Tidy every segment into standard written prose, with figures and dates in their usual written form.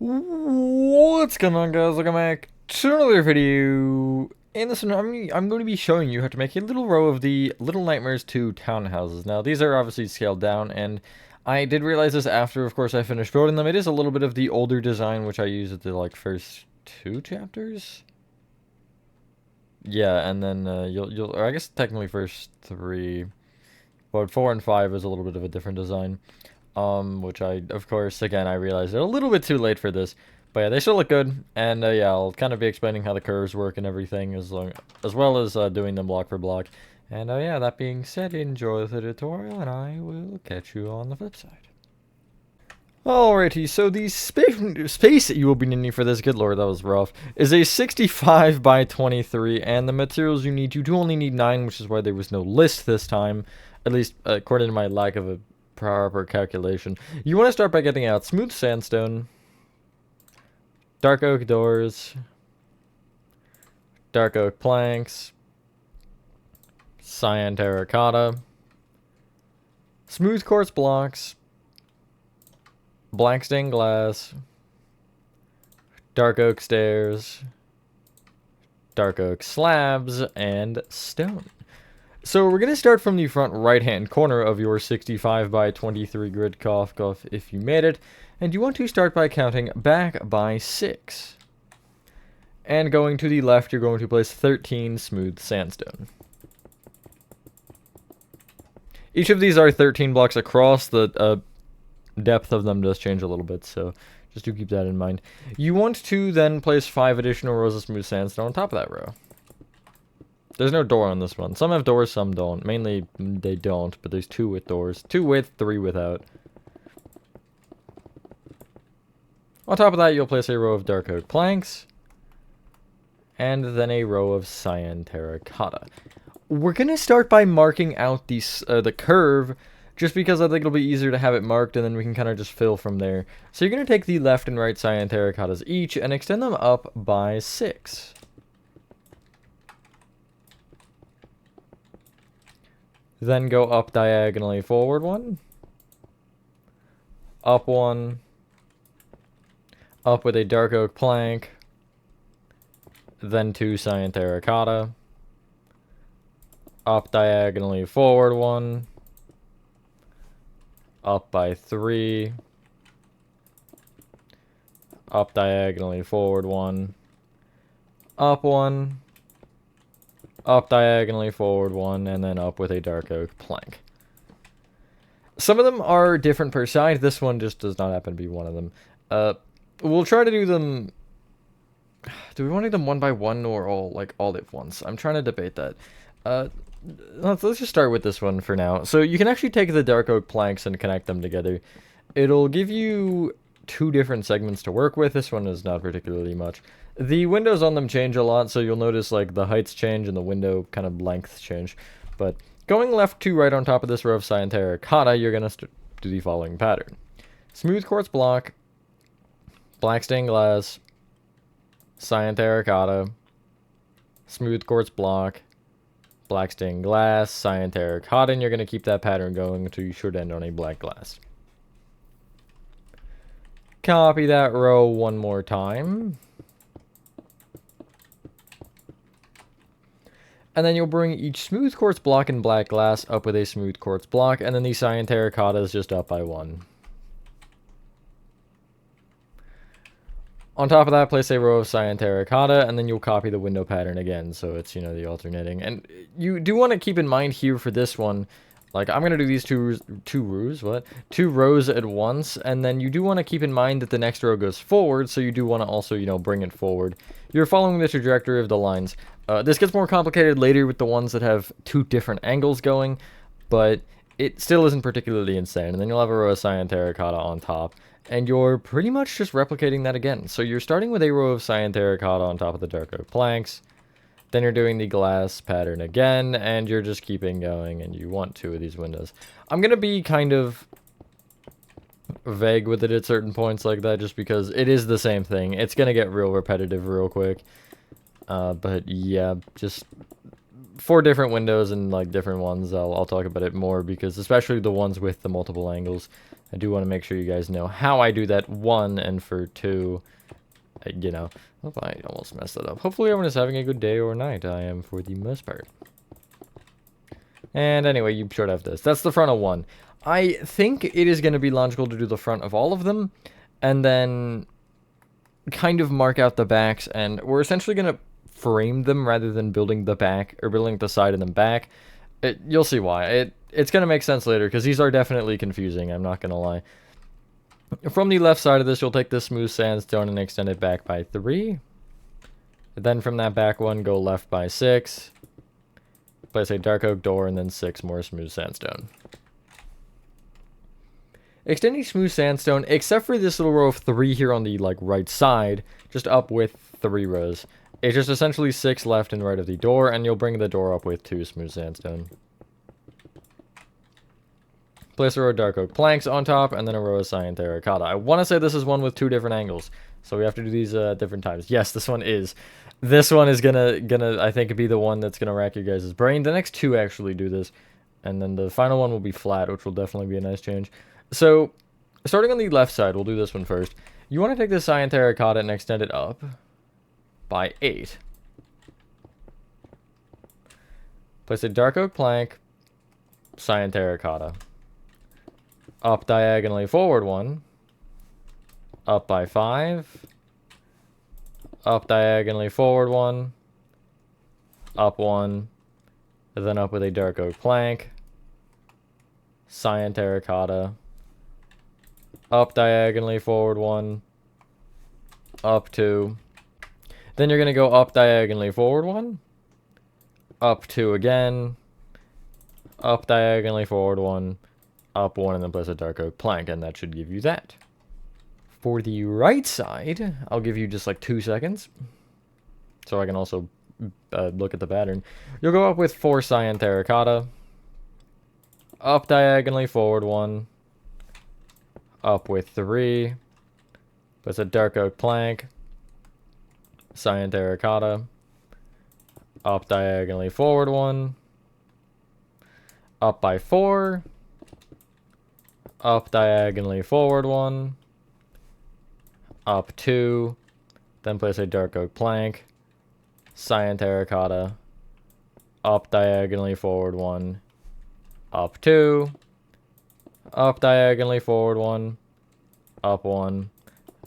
What's going on, guys? Welcome back to another video. In this one, I'm going to be showing you how to make a little row of the Little Nightmares 2 townhouses. Now, these are obviously scaled down, and I did realize this after, of course, I finished building them. It is a little bit of the older design, which I used at the, first two chapters? Yeah, and then, or I guess technically first three, but 4 and 5 is a little bit of a different design. Which I, of course, again, I realized they're a little bit too late for this. But yeah, they still look good, and yeah, I'll kind of be explaining how the curves work and everything, as well as doing them block for block. And yeah, that being said, enjoy the tutorial, and I will catch you on the flip side. Alrighty, so the space that you will be needing for this, good lord, that was rough, is a 65 by 23, and the materials you need, you do only need 9, which is why there was no list this time, at least according to my lack of a proper calculation. You want to start by getting out smooth sandstone, dark oak doors, dark oak planks, cyan terracotta, smooth quartz blocks, black stained glass, dark oak stairs, dark oak slabs, and stone. So we're going to start from the front right hand corner of your 65 by 23 grid cough if you made it, and you want to start by counting back by 6. And going to the left, you're going to place 13 smooth sandstone. Each of these are 13 blocks across. The depth of them does change a little bit, so just do keep that in mind. You want to then place 5 additional rows of smooth sandstone on top of that row. There's no door on this one. Some have doors, some don't. Mainly, they don't, but there's 2 with doors. 2 with, 3 without. On top of that, you'll place a row of dark oak planks, and then a row of cyan terracotta. We're going to start by marking out the curve, just because I think it'll be easier to have it marked, and then we can kind of just fill from there. So you're going to take the left and right cyan terracottas each, and extend them up by 6. Then go up diagonally forward 1, up 1, up with a dark oak plank, then 2 cyan terracotta, up diagonally forward 1, up by 3, up diagonally forward 1, up 1, up diagonally forward 1, and then up with a dark oak plank. Some of them are different per side. This one just does not happen to be one of them. We'll try to do them... Do we want to do them one by one or all at once? I'm trying to debate that. Let's just start with this one for now. So you can actually take the dark oak planks and connect them together. It'll give you 2 different segments to work with. This one is not particularly much. The windows on them change a lot, so you'll notice the heights change and the window kind of lengths change. But going left to right on top of this row of cyan terracotta, you're going to do the following pattern. Smooth quartz block, black stained glass, cyan terracotta, smooth quartz block, black stained glass, cyan terracotta, and you're going to keep that pattern going until you should end on a black glass. Copy that row one more time. And then you'll bring each smooth quartz block and black glass up with a smooth quartz block, and then the cyan terracotta is just up by 1. On top of that, place a row of cyan terracotta, and then you'll copy the window pattern again, so it's, the alternating. And you do want to keep in mind here for this one, I'm going to do these two rows at once, and then you do want to keep in mind that the next row goes forward, so you do want to also, bring it forward. You're following the trajectory of the lines. This gets more complicated later with the ones that have 2 different angles going, but it still isn't particularly insane. And then you'll have a row of cyan terracotta on top, and you're pretty much just replicating that again. So you're starting with a row of cyan terracotta on top of the dark oak planks, then you're doing the glass pattern again, and you're just keeping going, and you want 2 of these windows. I'm going to be kind of vague with it at certain points like that, just because it is the same thing. It's going to get real repetitive real quick. But yeah, just 4 different windows and different ones. I'll talk about it more, because especially the ones with the multiple angles, I do want to make sure you guys know how I do that, 1, and for 2, you know, oh, I almost messed that up. Hopefully everyone is having a good day or night. I am for the most part. And anyway, you should have this. That's the front of 1. I think it is going to be logical to do the front of all of them, and then kind of mark out the backs, and we're essentially going to frame them rather than building the back, or building the side of them back. You'll see why. It's going to make sense later, because these are definitely confusing, I'm not going to lie. From the left side of this, you'll take this smooth sandstone and extend it back by 3. Then from that back one, go left by 6. Place a dark oak door, and then 6 more smooth sandstone. Extending smooth sandstone, except for this little row of 3 here on the right side, just up with 3 rows. It's just essentially 6 left and right of the door, and you'll bring the door up with 2 smooth sandstone. Place a row of dark oak planks on top, and then a row of cyan terracotta. I want to say this is one with 2 different angles, so we have to do these different times. Yes, this one is. This one is gonna I think, be the one that's gonna rack your guys' brain. The next 2 actually do this, and then the final one will be flat, which will definitely be a nice change. So, starting on the left side, we'll do this one first. You want to take this cyan terracotta and extend it up by 8. Place a dark oak plank, cyan terracotta. Up diagonally forward 1. Up by 5. Up diagonally forward 1. Up 1. And then up with a dark oak plank. Cyan terracotta. Up diagonally forward 1. Up 2. Then you're going to go up diagonally forward 1. Up 2 again. Up diagonally forward 1. Up 1, and then place a dark oak plank, and that should give you that. For the right side, I'll give you just 2 seconds, so I can also look at the pattern. You'll go up with 4 cyan terracotta, up diagonally forward 1, up with 3, place a dark oak plank, cyan terracotta, up diagonally forward 1, up by 4, up diagonally forward 1, up 2, then place a dark oak plank, cyan terracotta, up diagonally forward 1, up 2, up diagonally forward 1, up 1,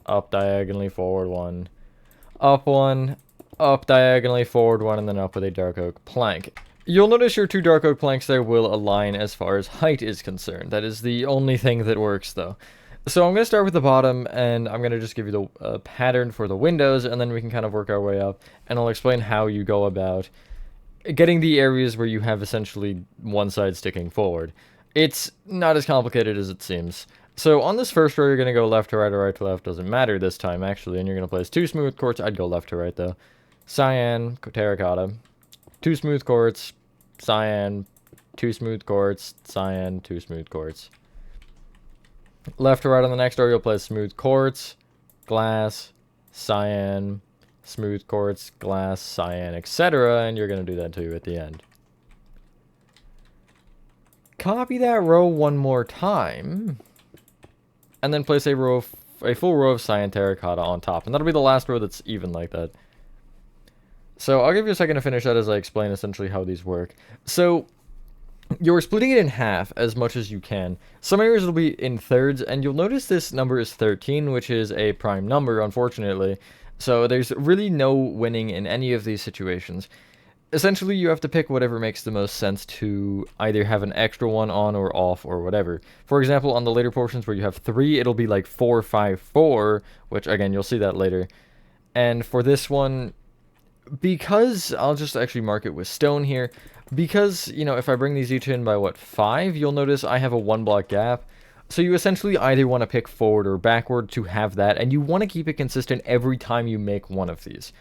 up diagonally forward 1, up 1, up diagonally forward 1, and then up with a dark oak plank. You'll notice your 2 dark oak planks there will align as far as height is concerned. That is the only thing that works, though. So I'm going to start with the bottom, and I'm going to just give you the pattern for the windows, and then we can kind of work our way up, and I'll explain how you go about getting the areas where you have essentially one side sticking forward. It's not as complicated as it seems. So on this first row, you're going to go left to right or right to left. Doesn't matter this time, actually, and you're going to place 2 smooth quartz. I'd go left to right, though. Cyan, terracotta. 2 smooth quartz, cyan, 2 smooth quartz, cyan, 2 smooth quartz. Left to right on the next row, you'll place smooth quartz, glass, cyan, smooth quartz, glass, cyan, etc. And you're going to do that too at the end. Copy that row 1 more time, and then place a full row of cyan terracotta on top. And that'll be the last row that's even like that. So I'll give you a second to finish that as I explain essentially how these work. So you're splitting it in half as much as you can. Some areas will be in thirds, and you'll notice this number is 13, which is a prime number, unfortunately. So there's really no winning in any of these situations. Essentially, you have to pick whatever makes the most sense to either have an extra one on or off or whatever. For example, on the later portions where you have 3, it'll be like 4, 5, 4, which again, you'll see that later. And for this one, because I'll just actually mark it with stone here, because, you know, if I bring these each in by, 5, you'll notice I have a 1 block gap. So you essentially either want to pick forward or backward to have that, and you want to keep it consistent every time you make one of these.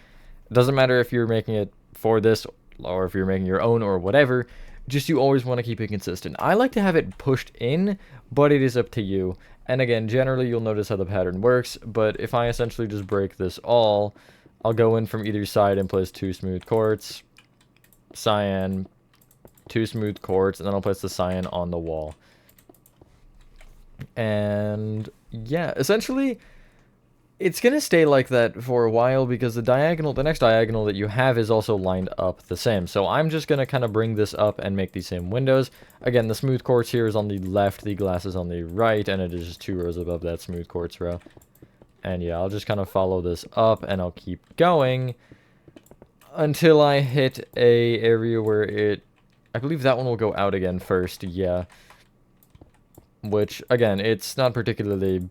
It doesn't matter if you're making it for this, or if you're making your own, or whatever, just you always want to keep it consistent. I like to have it pushed in, but it is up to you. And again, generally you'll notice how the pattern works, but if I essentially just break this all, I'll go in from either side and place 2 smooth quartz, cyan, 2 smooth quartz, and then I'll place the cyan on the wall. And yeah, essentially, it's going to stay like that for a while because the next diagonal that you have is also lined up the same. So I'm just going to kind of bring this up and make these same windows. Again, the smooth quartz here is on the left, the glass is on the right, and it is just 2 rows above that smooth quartz row. And yeah, I'll just kind of follow this up and I'll keep going until I hit a area where I believe that one will go out again first, yeah. Which, again, it's not particularly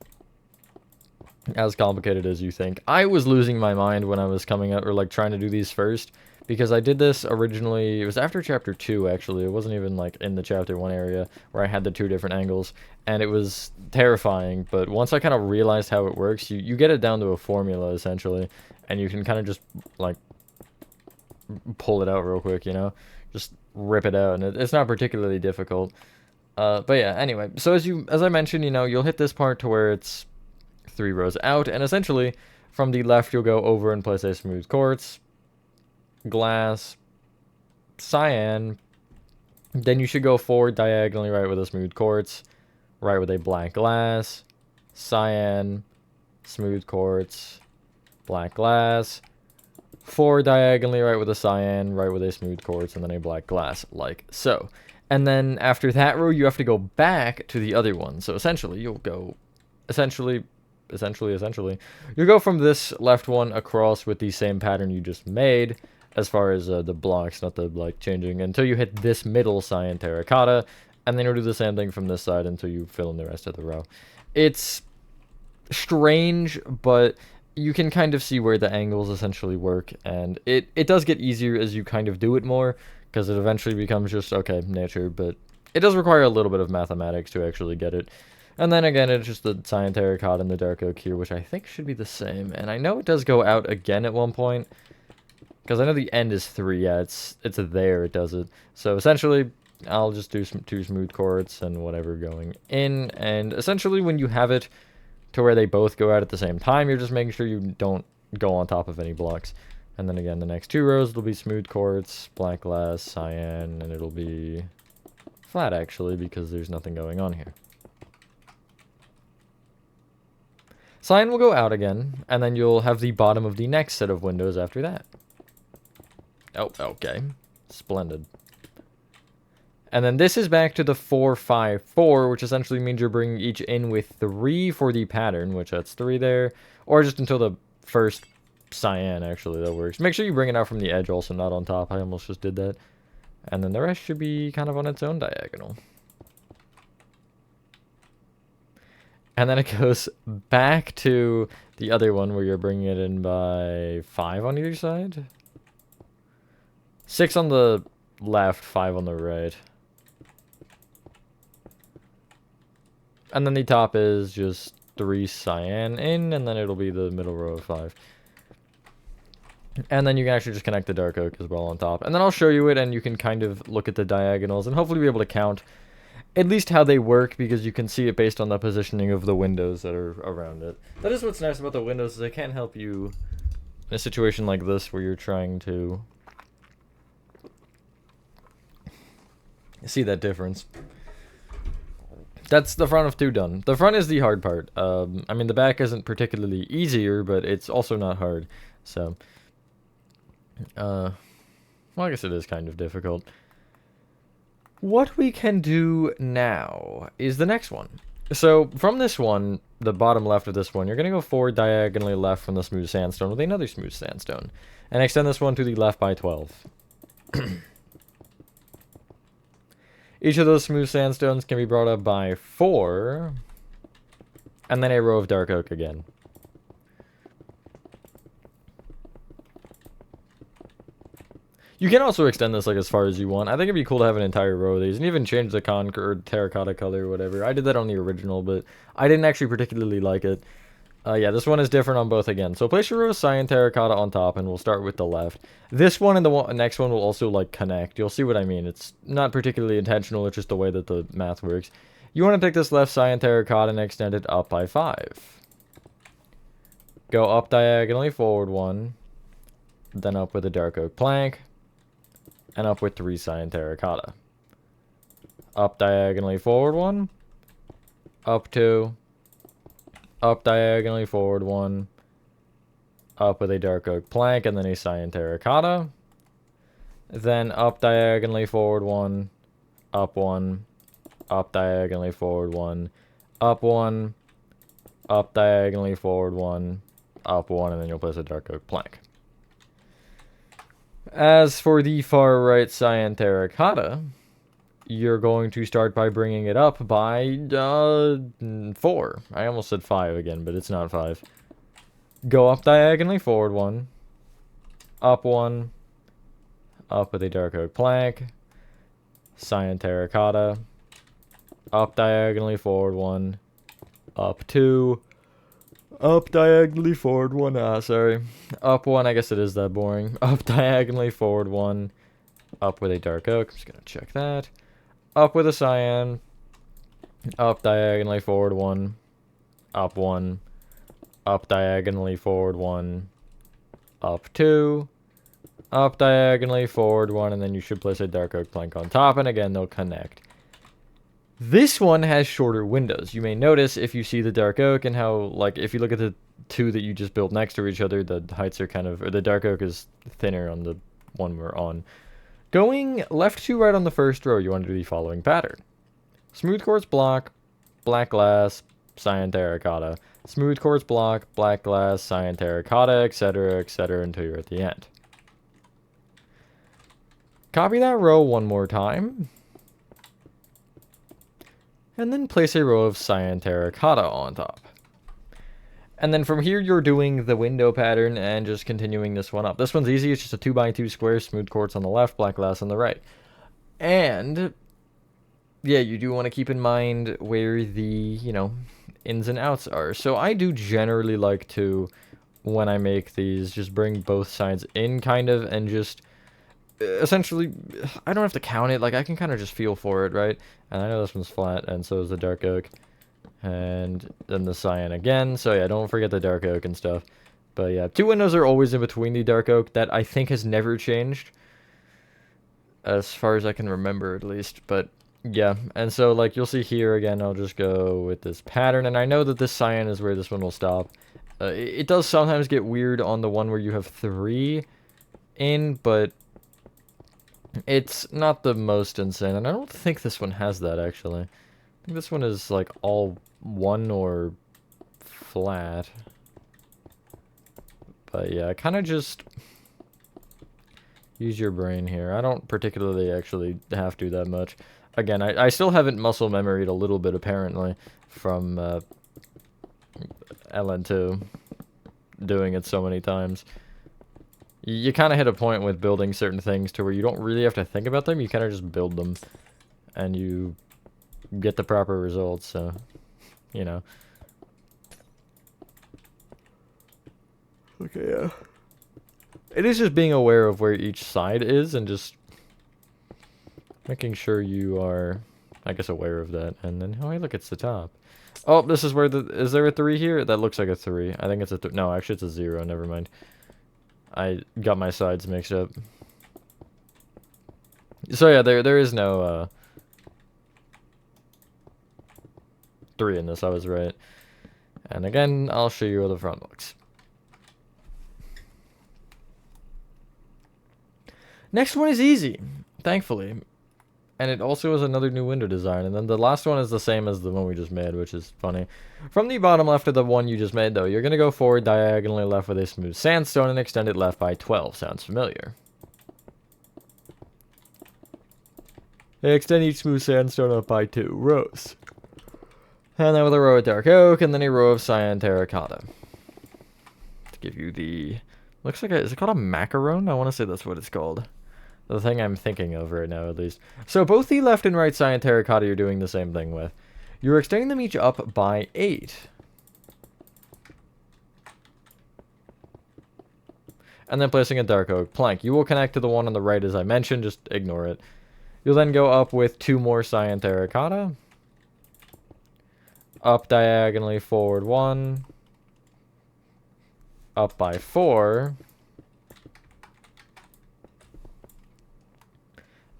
as complicated as you think. I was losing my mind when I was coming out, or like trying to do these first, because I did this originally, it was after chapter 2 actually, it wasn't even like in the chapter 1 area where I had the 2 different angles, and it was terrifying, but once I kind of realized how it works, you get it down to a formula essentially, and you can kind of just like pull it out real quick, you know, just rip it out, and it's not particularly difficult. But yeah, anyway, so as I mentioned, you know, you'll hit this part to where it's 3 rows out, and essentially from the left you'll go over and place a smooth quartz, glass, cyan, then you should go forward diagonally right with a smooth quartz, right with a black glass, cyan, smooth quartz, black glass, forward diagonally right with a cyan, right with a smooth quartz, and then a black glass, like so. And then after that row you have to go back to the other one, so essentially you'll go essentially you go from this left one across with the same pattern you just made, as far as the blocks, not the like changing, until you hit this middle cyan terracotta, and then you'll do the same thing from this side until you fill in the rest of the row. It's strange, but you can kind of see where the angles essentially work, and it does get easier as you kind of do it more, because it eventually becomes just, okay, nature, but it does require a little bit of mathematics to actually get it. And then again, it's just the cyan terracotta and the dark oak here, which I think should be the same. And I know it does go out again at one point, because I know the end is 3. Yeah, it's there, it does it. So essentially, I'll just do some 2 smooth quartz and whatever going in. And essentially, when you have it to where they both go out at the same time, you're just making sure you don't go on top of any blocks. And then again, the next 2 rows will be smooth quartz, black glass, cyan, and it'll be flat actually, because there's nothing going on here. Cyan will go out again, and then you'll have the bottom of the next set of windows after that. Oh, okay. Splendid. And then this is back to the 4-5-4, which essentially means you're bringing each in with 3 for the pattern, which that's 3 there, or just until the first cyan, actually, that works. Make sure you bring it out from the edge also, not on top. I almost just did that. And then the rest should be kind of on its own diagonal. And then it goes back to the other one where you're bringing it in by 5 on either side. 6 on the left, 5 on the right. And then the top is just 3 cyan in, and then it'll be the middle row of 5. And then you can actually just connect the dark oak as well on top. And then I'll show you it, and you can kind of look at the diagonals and hopefully be able to count at least how they work, because you can see it based on the positioning of the windows that are around it. That is what's nice about the windows, is they can help you in a situation like this where you're trying to see that difference. That's the front of 2 done. The front is the hard part. I mean, the back isn't particularly easier, but it's also not hard. So, well, I guess it is kind of difficult. What we can do now is the next one. So, from this one, the bottom left of this one, you're going to go forward diagonally left from the smooth sandstone with another smooth sandstone. And extend this one to the left by 12. Each of those smooth sandstones can be brought up by 4. And then a row of dark oak again. You can also extend this like as far as you want. I think it'd be cool to have an entire row of these, and even change the Concord terracotta color or whatever. I did that on the original, but I didn't actually particularly like it. Yeah, this one is different on both again. So place your row of cyan terracotta on top, and we'll start with the left. This one and the next one will also like connect. You'll see what I mean. It's not particularly intentional. It's just the way that the math works. You want to take this left cyan terracotta and extend it up by 5. Go up diagonally forward 1, then up with a dark oak plank, and up with 3 cyan terracotta. Up diagonally forward 1, up 2, up diagonally forward 1, up with a dark oak plank, and then a cyan terracotta. Then up diagonally forward 1, up 1, up diagonally forward 1, up 1, up diagonally forward 1, up 1, and then you'll place a dark oak plank. As for the far right cyan terracotta, you're going to start by bringing it up by 4. I almost said 5 again, but it's not 5. Go up diagonally forward 1, up 1, up with a dark oak plank, cyan terracotta, up diagonally forward 1, up 2, up diagonally forward 1, sorry, up 1, I guess it is that boring, up diagonally forward 1, up with a dark oak, I'm just gonna check that, up with a cyan, up diagonally forward 1, up 1, up diagonally forward 1, up 2, up diagonally forward 1, and then you should place a dark oak plank on top, and again, they'll connect. This one has shorter windows. You may notice if you see the dark oak and how, like, if you look at the 2 that you just built next to each other, the heights are kind of, or the dark oak is thinner on the one we're on. Going left to right on the first row, you want to do the following pattern. Smooth quartz block, black glass, cyan terracotta. Smooth quartz block, black glass, cyan terracotta, etc., until you're at the end. Copy that row one more time. And then place a row of cyan terracotta on top. And then from here, you're doing the window pattern and just continuing this one up. This one's easy. It's just a 2x2 square, smooth quartz on the left, black glass on the right. And yeah, you do want to keep in mind where the, you know, ins and outs are. So I do generally like to, when I make these, just bring both sides in kind of and just essentially, I don't have to count it. Like, I can kind of just feel for it, right? And I know this one's flat, and so is the dark oak. And then the cyan again. So yeah, don't forget the dark oak and stuff. But yeah, 2 windows are always in between the dark oak. That I think has never changed, as far as I can remember at least. But yeah, and so like you'll see here again, I'll just go with this pattern. And I know that this cyan is where this one will stop. It does sometimes get weird on the one where you have 3 in, but it's not the most insane. And I don't think this one has that, actually. I think this one is like all 1 or flat. But yeah, kind of just use your brain here. I don't particularly actually have to that much. Again, I still haven't muscle memoried a little bit, apparently, from LN2, doing it so many times. You kind of hit a point with building certain things to where you don't really have to think about them. You kind of just build them, and you get the proper results, so, you know. Okay, yeah. It is just being aware of where each side is and just making sure you are, I guess, aware of that. And then, oh, hey, look, it's the top. Oh, this is where the, is there a 3 here? That looks like a 3. I think it's a, no, actually it's a 0, never mind. I got my sides mixed up. So yeah, there is no, 3 in this, I was right. And again, I'll show you how the front looks. Next one is easy, thankfully. And it also is another new window design. And then the last one is the same as the one we just made, which is funny. From the bottom left of the one you just made, though, you're going to go forward diagonally left with a smooth sandstone and extend it left by 12. Sounds familiar. Extend each smooth sandstone up by 2 rows. And then with a row of dark oak, and then a row of cyan terracotta. To give you the... Looks like a... Is it called a macaron? I want to say that's what it's called. The thing I'm thinking of right now, at least. So both the left and right cyan terracotta you're doing the same thing with. You're extending them each up by 8. And then placing a dark oak plank. You will connect to the one on the right as I mentioned, just ignore it. You'll then go up with 2 more cyan terracotta. Up diagonally forward 1. Up by 4.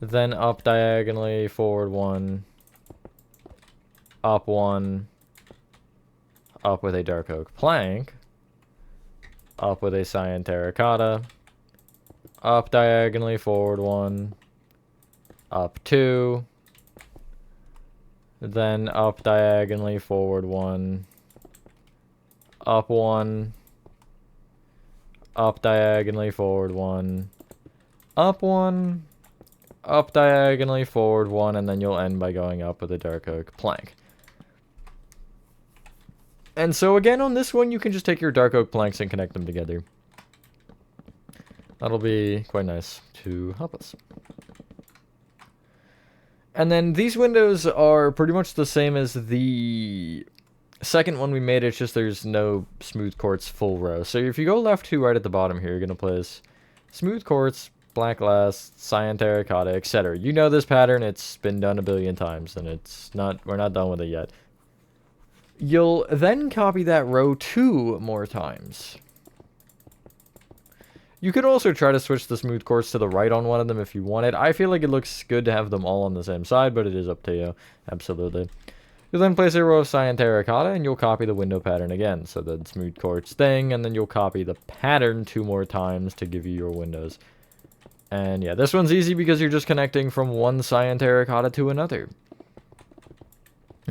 Then up diagonally forward 1. up one, up with a dark oak plank, up with a cyan terracotta, up diagonally forward one, up two, then up diagonally forward one, up one, up diagonally forward one, up one, up diagonally forward one, and then you'll end by going up with a dark oak plank. And so again, on this one, you can just take your dark oak planks and connect them together. That'll be quite nice to help us. And then these windows are pretty much the same as the second one we made. It's just there's no smooth quartz full row. So if you go left to right at the bottom here, you're going to place smooth quartz, black glass, cyan terracotta, etc. You know this pattern. It's been done a billion times, and we're not done with it yet. You'll then copy that row 2 more times. You could also try to switch the smooth quartz to the right on one of them if you wanted. I feel like it looks good to have them all on the same side, but it is up to you. Absolutely. You'll then place a row of cyan terracotta, and you'll copy the window pattern again. So the smooth quartz thing, and then you'll copy the pattern 2 more times to give you your windows. And yeah, this one's easy because you're just connecting from one cyan terracotta to another.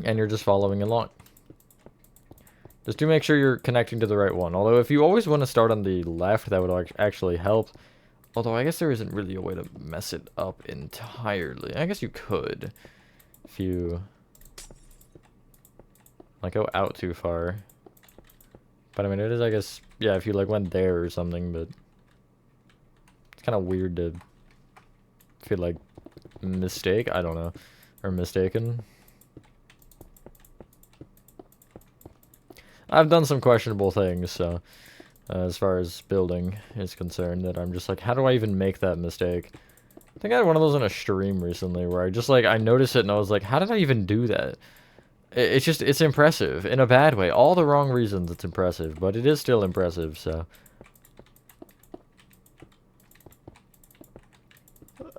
And you're just following along. Just do make sure you're connecting to the right one. Although if you always want to start on the left, that would actually help. Although I guess there isn't really a way to mess it up entirely. I guess you could. If you like go out too far. But I mean, it is, I guess, yeah, if you like went there or something, but it's kind of weird to feel like mistake, I don't know, or mistaken. I've done some questionable things, so as far as building is concerned, that I'm just like, how do I even make that mistake? I think I had one of those on a stream recently where I just like, I noticed it and I was like, how did I even do that? It's just, it's impressive in a bad way. All the wrong reasons it's impressive, but it is still impressive, so.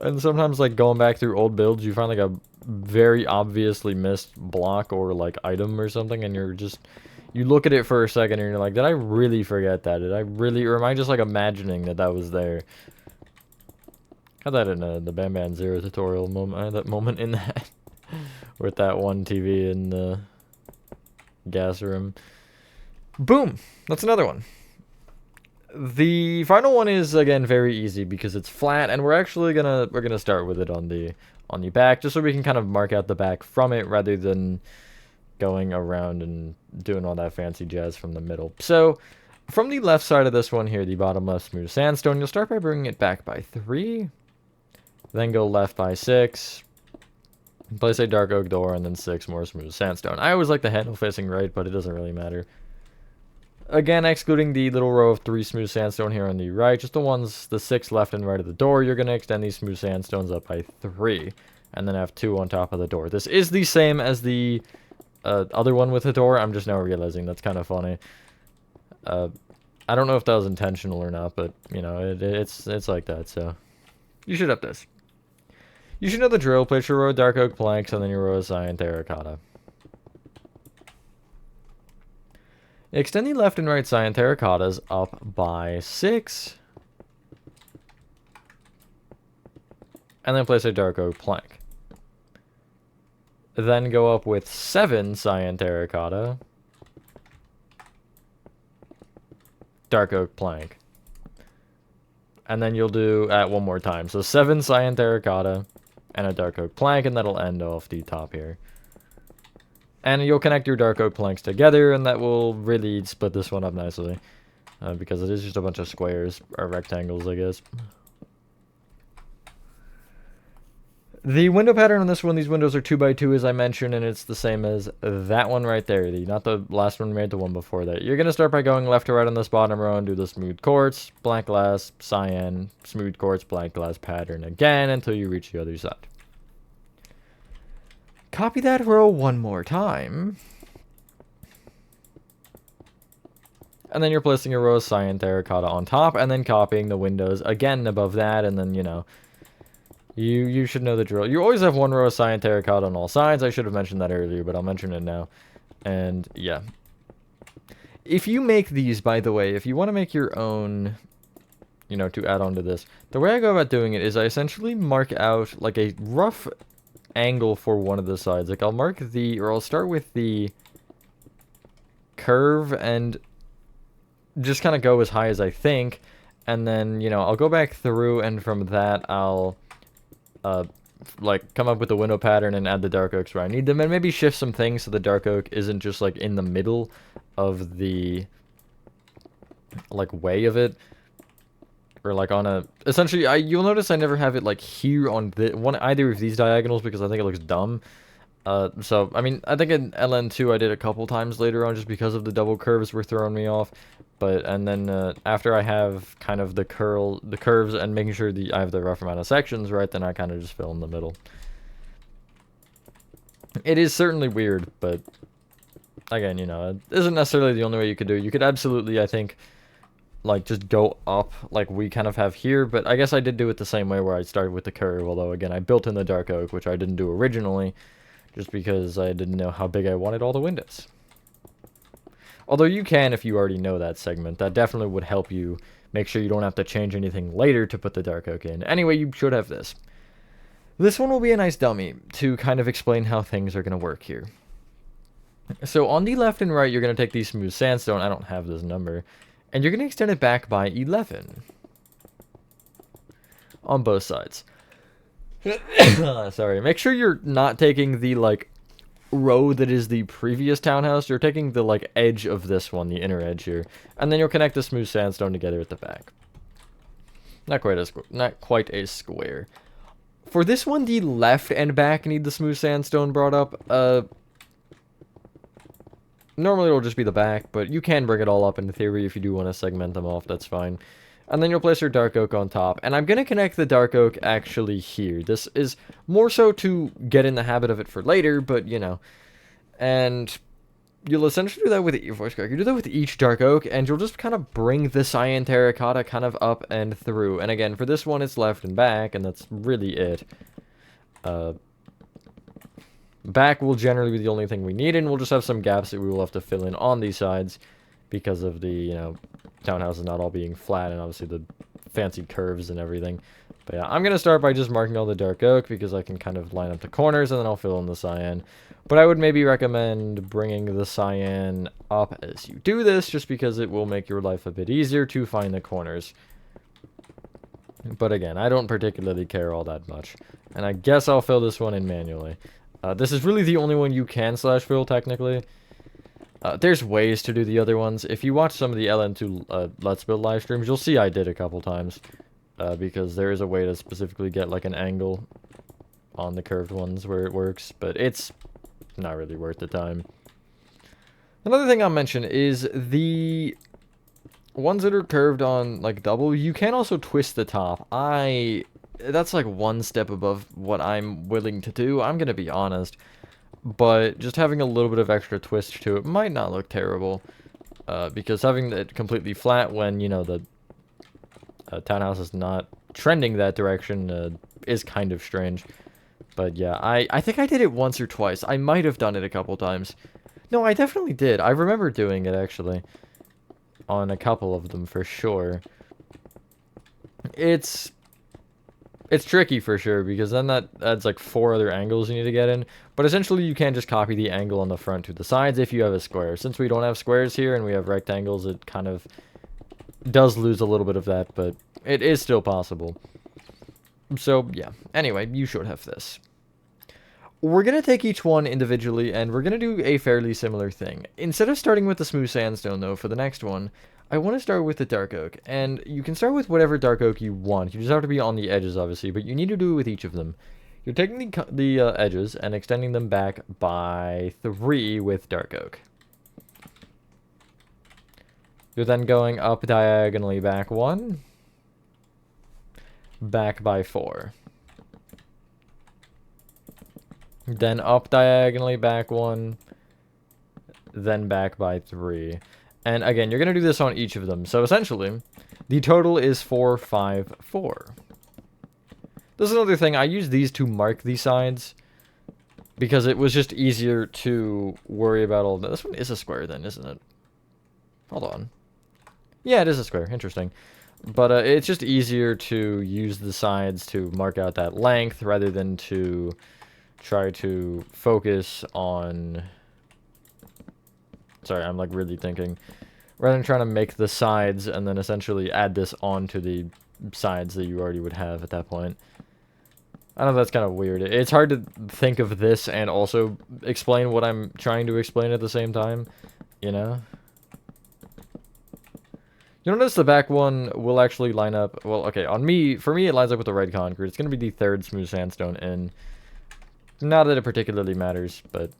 And sometimes like going back through old builds, you find like a very obviously missed block or like item or something, and you're just, you look at it for a second and you're like, did I really forget that? Did I really, or am I just like imagining that that was there? Had that in the Bam Bam Zero tutorial moment, that moment in that, with that one TV in the gas room. Boom! That's another one. The final one is, again, very easy because it's flat, and we're actually gonna start with it on the back, just so we can kind of mark out the back from it rather than going around and doing all that fancy jazz from the middle. So from the left side of this one here, the bottom left smooth sandstone, you'll start by bringing it back by 3, then go left by 6, place a dark oak door, and then 6 more smooth sandstone. I always like the handle facing right, but it doesn't really matter. Again, excluding the little row of 3 smooth sandstone here on the right, just the 6 left and right of the door, you're going to extend these smooth sandstones up by 3, and then have 2 on top of the door. This is the same as the other one with the door. I'm just now realizing that's kind of funny. I don't know if that was intentional or not, but you know, it's like that. So you should have this. You should know the drill. Place your row of dark oak planks and then your row of cyan terracotta. Extend the left and right cyan terracottas up by 6, and then place a dark oak plank. Then go up with 7 cyan terracotta, dark oak plank. And then you'll do one more time. So 7 cyan terracotta and a dark oak plank, and that'll end off the top here. And you'll connect your dark oak planks together, and that will really split this one up nicely. Because it is just a bunch of squares, or rectangles, I guess. The window pattern on this one, these windows are 2x2 as I mentioned, and it's the same as that one right there. Not the last one we made, the one before that. You're going to start by going left to right on this bottom row and do the smooth quartz, black glass, cyan, smooth quartz, black glass pattern again until you reach the other side. Copy that row one more time. And then you're placing a row of cyan terracotta on top, and then copying the windows again above that, and then, you know, You should know the drill. You always have one row of cyan terracotta on all sides. I should have mentioned that earlier, but I'll mention it now. And yeah. If you make these, by the way, if you want to make your own, you know, to add on to this, the way I go about doing it is I essentially mark out like a rough angle for one of the sides. Like I'll start with the curve and just kind of go as high as I think, and then, you know, I'll go back through, and from that I'll like come up with the window pattern and add the dark oaks where I need them, and maybe shift some things so the dark oak isn't just like in the middle of the like way of it, or like on a, essentially you'll notice I never have it like here on either of these diagonals because I think it looks dumb. So I mean, I think in LN2 I did a couple times later on just because of the double curves were throwing me off. But and then after I have kind of the curves and making sure I have the rough amount of sections right, then I kind of just fill in the middle. It is certainly weird, but again, you know, it isn't necessarily the only way you could do it. You could absolutely, I think, like just go up like we kind of have here, but I guess I did do it the same way where I started with the curve, although again I built in the dark oak, which I didn't do originally just because I didn't know how big I wanted all the windows. Although you can if you already know that segment. That definitely would help you make sure you don't have to change anything later to put the dark oak in. Anyway, you should have this. This one will be a nice dummy to kind of explain how things are going to work here. So on the left and right, you're going to take the smooth sandstone. I don't have this number. And you're going to extend it back by 11. On both sides. Sorry. Make sure you're not taking the, like, row that is the previous townhouse. You're taking the, like, edge of this one, the inner edge here. And then you'll connect the smooth sandstone together at the back. Not quite a square. For this one, the left and back need the smooth sandstone brought up. Normally it'll just be the back, but you can bring it all up in theory if you do want to segment them off, that's fine. And then you'll place your dark oak on top. And I'm going to connect the dark oak actually here. This is more so to get in the habit of it for later, but you know. And you'll essentially do that with your voice crack. You do that with each dark oak, and you'll just kind of bring the cyan terracotta kind of up and through. And again, for this one, it's left and back, and that's really it. Back will generally be the only thing we need, and we'll just have some gaps that we will have to fill in on these sides because of the, you know, townhouses not all being flat and obviously the fancy curves and everything. But yeah, I'm going to start by just marking all the dark oak because I can kind of line up the corners and then I'll fill in the cyan. But I would maybe recommend bringing the cyan up as you do this just because it will make your life a bit easier to find the corners. But again, I don't particularly care all that much. And I guess I'll fill this one in manually. This is really the only one you can slash fill, technically. There's ways to do the other ones. If you watch some of the LN2 Let's Build live streams, you'll see I did a couple times. Because there is a way to specifically get, like, an angle on the curved ones where it works. But it's not really worth the time. Another thing I'll mention is the ones that are curved on, like, double, you can also twist the top. That's like one step above what I'm willing to do, I'm gonna be honest. But just having a little bit of extra twist to it might not look terrible. Because having it completely flat when, you know, the townhouse is not trending that direction is kind of strange. But yeah, I think I did it once or twice. I might have done it a couple times. No, I definitely did. I remember doing it, actually. On a couple of them, for sure. It's tricky for sure, because then that adds like 4 other angles you need to get in. But essentially you can just copy the angle on the front to the sides if you have a square. Since we don't have squares here and we have rectangles, it kind of does lose a little bit of that, but it is still possible. So yeah, anyway, you should have this. We're going to take each one individually, and we're going to do a fairly similar thing. Instead of starting with the smooth sandstone, though, for the next one, I want to start with the dark oak, and you can start with whatever dark oak you want. You just have to be on the edges, obviously, but you need to do it with each of them. You're taking the edges and extending them back by 3 with dark oak. You're then going up diagonally back 1, back by 4. Then up diagonally back 1, then back by 3. And again, you're going to do this on each of them. So essentially, the total is 4, 5, 4. This is another thing. I use these to mark the sides because it was just easier to worry about all that. This one is a square then, isn't it? Hold on. Yeah, it is a square. Interesting. But it's just easier to use the sides to mark out that length rather than to try to focus on... Sorry, I'm like really thinking. Rather than trying to make the sides and then essentially add this onto the sides that you already would have at that point. I know that's kind of weird. It's hard to think of this and also explain what I'm trying to explain at the same time, you know? You notice the back one will actually line up, well, okay, for me it lines up with the red concrete. It's going to be the third smooth sandstone in. Not that it particularly matters, but...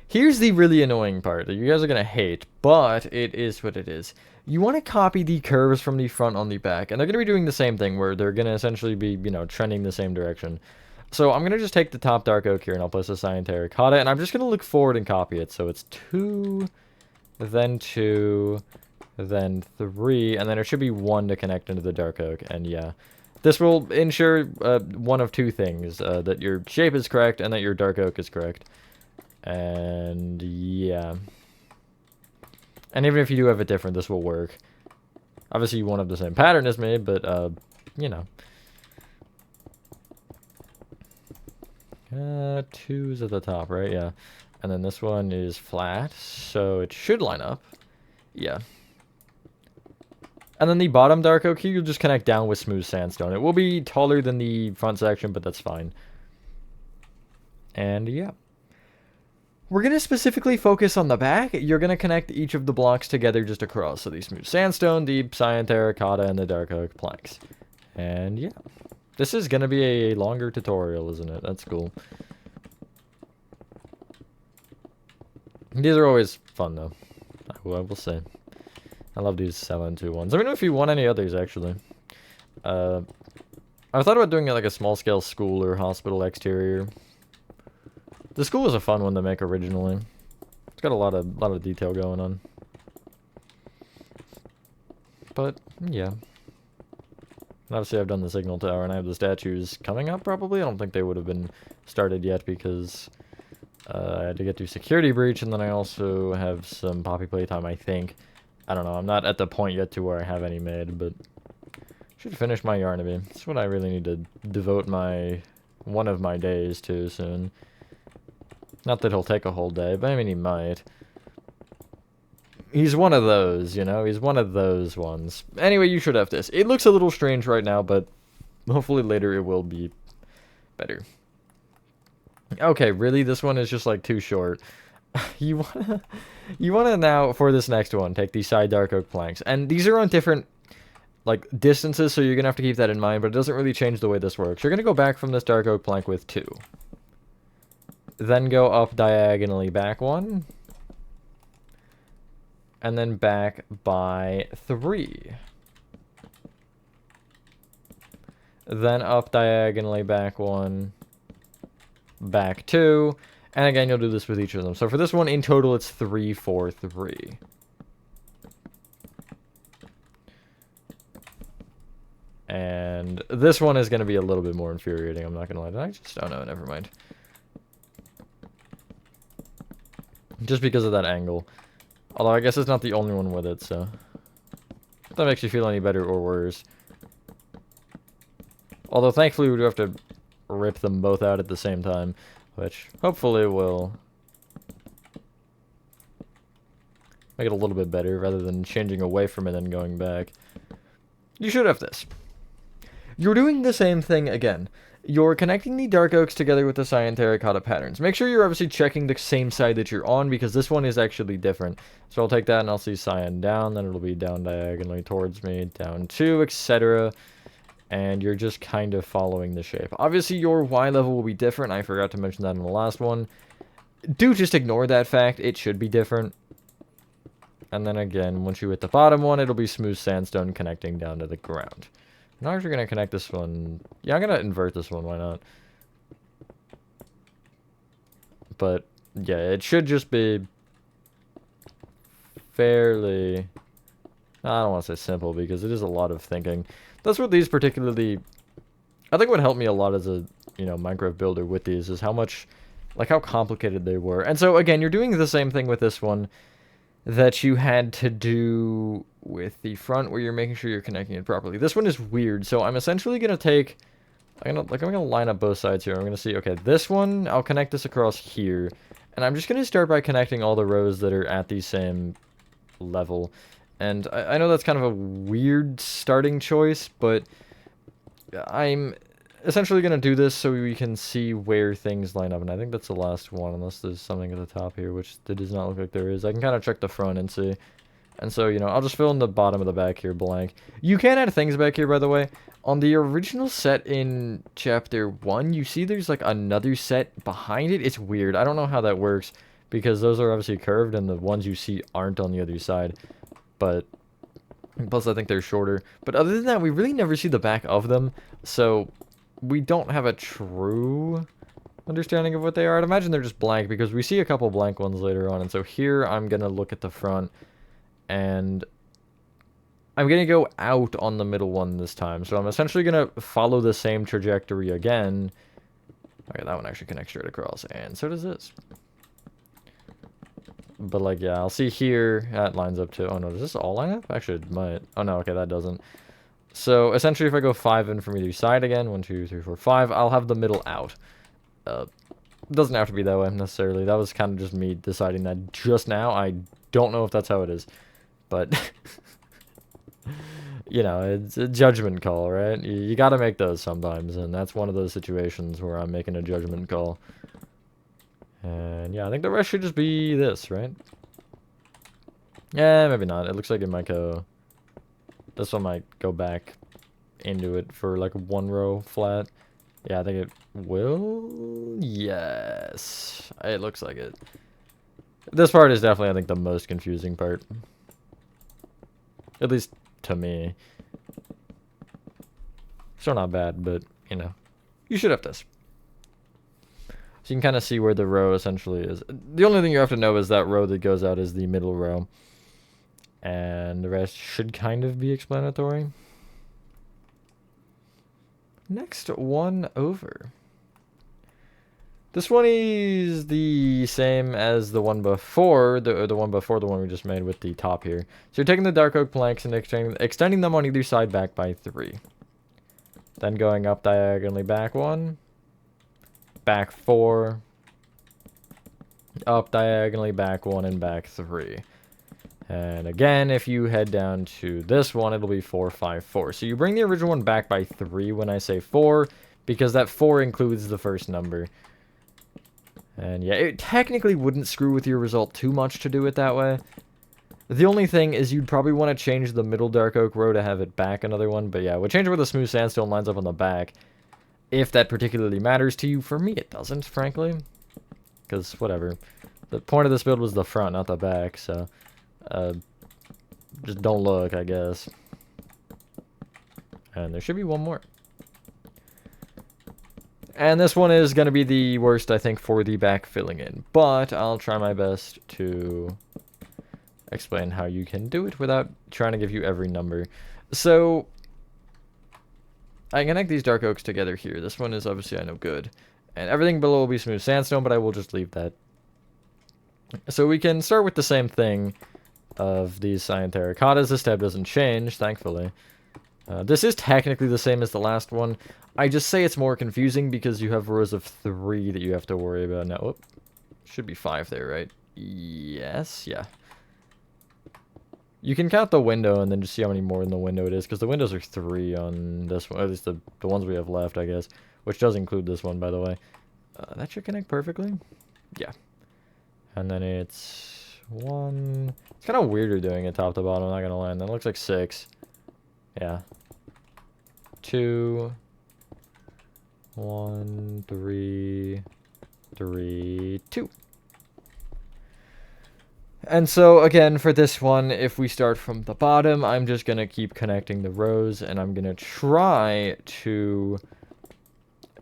Here's the really annoying part that you guys are going to hate, but it is what it is. You want to copy the curves from the front on the back, and they're going to be doing the same thing, where they're going to essentially be, you know, trending the same direction. So I'm going to just take the top dark oak here, and I'll place a cyan terracotta, and I'm just going to look forward and copy it. So it's 2, then 2, then 3, and then it should be 1 to connect into the dark oak, and yeah. This will ensure one of two things, that your shape is correct and that your dark oak is correct. And yeah. And even if you do have it different, this will work. Obviously, you won't have the same pattern as me, but, you know. 2's at the top, right? Yeah. And then this one is flat, so it should line up. Yeah. And then the bottom dark oak here, you'll just connect down with smooth sandstone. It will be taller than the front section, but that's fine. And yeah. We're going to specifically focus on the back. You're going to connect each of the blocks together just across. So the smooth sandstone, the cyan terracotta, and the dark oak planks. And yeah. This is going to be a longer tutorial, isn't it? That's cool. These are always fun, though. I will say. I love these 7-2 ones. Let me know if you want any others, actually. I thought about doing it like a small-scale school or hospital exterior. The school was a fun one to make originally. It's got a lot of detail going on. But yeah. Obviously I've done the signal tower and I have the statues coming up probably. I don't think they would have been started yet because I had to get through security breach, and then I also have some poppy playtime, I think. I don't know. I'm not at the point yet to where I have any made, but should finish my Yarnaby. That's what I really need to devote one of my days to soon. Not that he'll take a whole day, but I mean, he might. He's one of those, you know? He's one of those ones. Anyway, you should have this. It looks a little strange right now, but hopefully later it will be better. Okay, really? This one is just, like, too short. You wanna now, for this next one, take these side dark oak planks. And these are on different, like, distances, so you're gonna have to keep that in mind, but it doesn't really change the way this works. You're gonna go back from this dark oak plank with 2. Then go up diagonally back 1. And then back by 3. Then up diagonally back 1. Back 2. And again, you'll do this with each of them. So for this one, in total, it's 3, 4, 3. And this one is going to be a little bit more infuriating. I'm not going to lie. I just don't know. Never mind. Just because of that angle. Although I guess it's not the only one with it, so... If that makes you feel any better or worse. Although thankfully we do have to rip them both out at the same time. Which hopefully will make it a little bit better rather than changing away from it and going back. You should have this. You're doing the same thing again. You're connecting the dark oaks together with the cyan terracotta patterns. Make sure you're obviously checking the same side that you're on, because this one is actually different. So I'll take that and I'll see cyan down, then it'll be down diagonally towards me, down 2, etc. And you're just kind of following the shape. Obviously your Y level will be different. I forgot to mention that in the last one. Do just ignore that fact. It should be different. And then again, once you hit the bottom one, it'll be smooth sandstone connecting down to the ground. I'm actually going to connect this one. Yeah, I'm going to invert this one. Why not? But, yeah, it should just be fairly... I don't want to say simple because it is a lot of thinking. That's what these particularly, I think what helped me a lot as a, Minecraft builder with these is how much, like how complicated they were. And so again, you're doing the same thing with this one that you had to do with the front where you're making sure you're connecting it properly. This one is weird, so I'm essentially going to take, I'm gonna line up both sides here. I'm gonna see, okay, this one, I'll connect this across here. And I'm just gonna start by connecting all the rows that are at the same level. And I know that's kind of a weird starting choice, but I'm essentially gonna do this so we can see where things line up. And I think that's the last one, unless there's something at the top here, which it does not look like there is. I can kind of check the front and see. And so, I'll just fill in the bottom of the back here blank. You can add things back here, by the way. On the original set in Chapter 1, you see there's, like, another set behind it. It's weird. I don't know how that works, because those are obviously curved, and the ones you see aren't on the other side. But, plus I think they're shorter. But other than that, we really never see the back of them, so we don't have a true understanding of what they are. I'd imagine they're just blank, because we see a couple blank ones later on. And so here, I'm going to look at the front. And I'm going to go out on the middle one this time. So I'm essentially going to follow the same trajectory again. Okay, that one actually connects straight across. And so does this. But, like, yeah, I'll see here. That lines up to... Oh, no, does this all line up? Actually, it might. Oh, no, okay, that doesn't. So, essentially, if I go 5 in from either side again, 1, 2, 3, 4, 5, I'll have the middle out. Doesn't have to be that way, necessarily. That was kind of just me deciding that just now. I don't know if that's how it is. But, it's a judgment call, right? You gotta make those sometimes, and that's one of those situations where I'm making a judgment call. And, yeah, I think the rest should just be this, right? Yeah, maybe not. It looks like it might go... This one might go back into it for, like, 1 row flat. Yeah, I think it will... Yes. It looks like it. This part is definitely, I think, the most confusing part. At least to me. Still not bad, but, you should have this. So you can kind of see where the row essentially is. The only thing you have to know is that row that goes out is the middle row. And the rest should kind of be explanatory. Next one over. This one is the same as the one before, the one we just made with the top here. So you're taking the dark oak planks and extending them on either side back by 3. Then going up diagonally back 1, back 4, up diagonally back 1, and back 3. And again, if you head down to this one, it'll be 4, 5, 4. So you bring the original one back by 3 when I say 4, because that 4 includes the first number. And yeah, it technically wouldn't screw with your result too much to do it that way. The only thing is you'd probably want to change the middle dark oak row to have it back another one. But yeah, we'll change it where the smooth sandstone lines up on the back. If that particularly matters to you. For me, it doesn't, frankly. Because, whatever. The point of this build was the front, not the back. So, just don't look, I guess. And there should be one more. And this one is going to be the worst, I think, for the back filling in. But I'll try my best to explain how you can do it without trying to give you every number. So, I connect these dark oaks together here. This one is obviously, I know, good. And everything below will be smooth sandstone, but I will just leave that. So we can start with the same thing of these cyan terracottas. This tab doesn't change, thankfully. This is technically the same as the last one. I just say it's more confusing because you have rows of 3 that you have to worry about now. Whoop. Should be 5 there, right? Yes, yeah. You can count the window and then just see how many more in the window it is, because the windows are 3 on this one, at least the ones we have left, I guess, which does include this one, by the way. That should connect perfectly. Yeah. And then it's 1. It's kind of weirder doing it top to bottom, I'm not going to lie. And then it looks like 6. Yeah. 2. 1, 3, 3, 2. And so, again, for this one, if we start from the bottom, I'm just going to keep connecting the rows, and I'm going to try to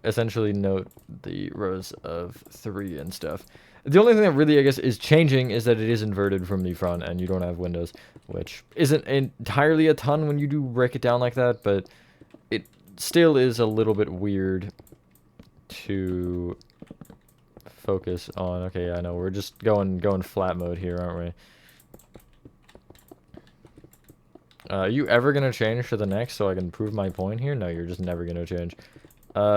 essentially note the rows of 3 and stuff. The only thing that really, I guess, is changing is that it is inverted from the front and you don't have windows, which isn't entirely a ton when you do break it down like that, but it still is a little bit weird to focus on. Okay, I know, we're just going flat mode here, aren't we? Are you ever going to change to the next so I can prove my point here? No, you're just never going to change.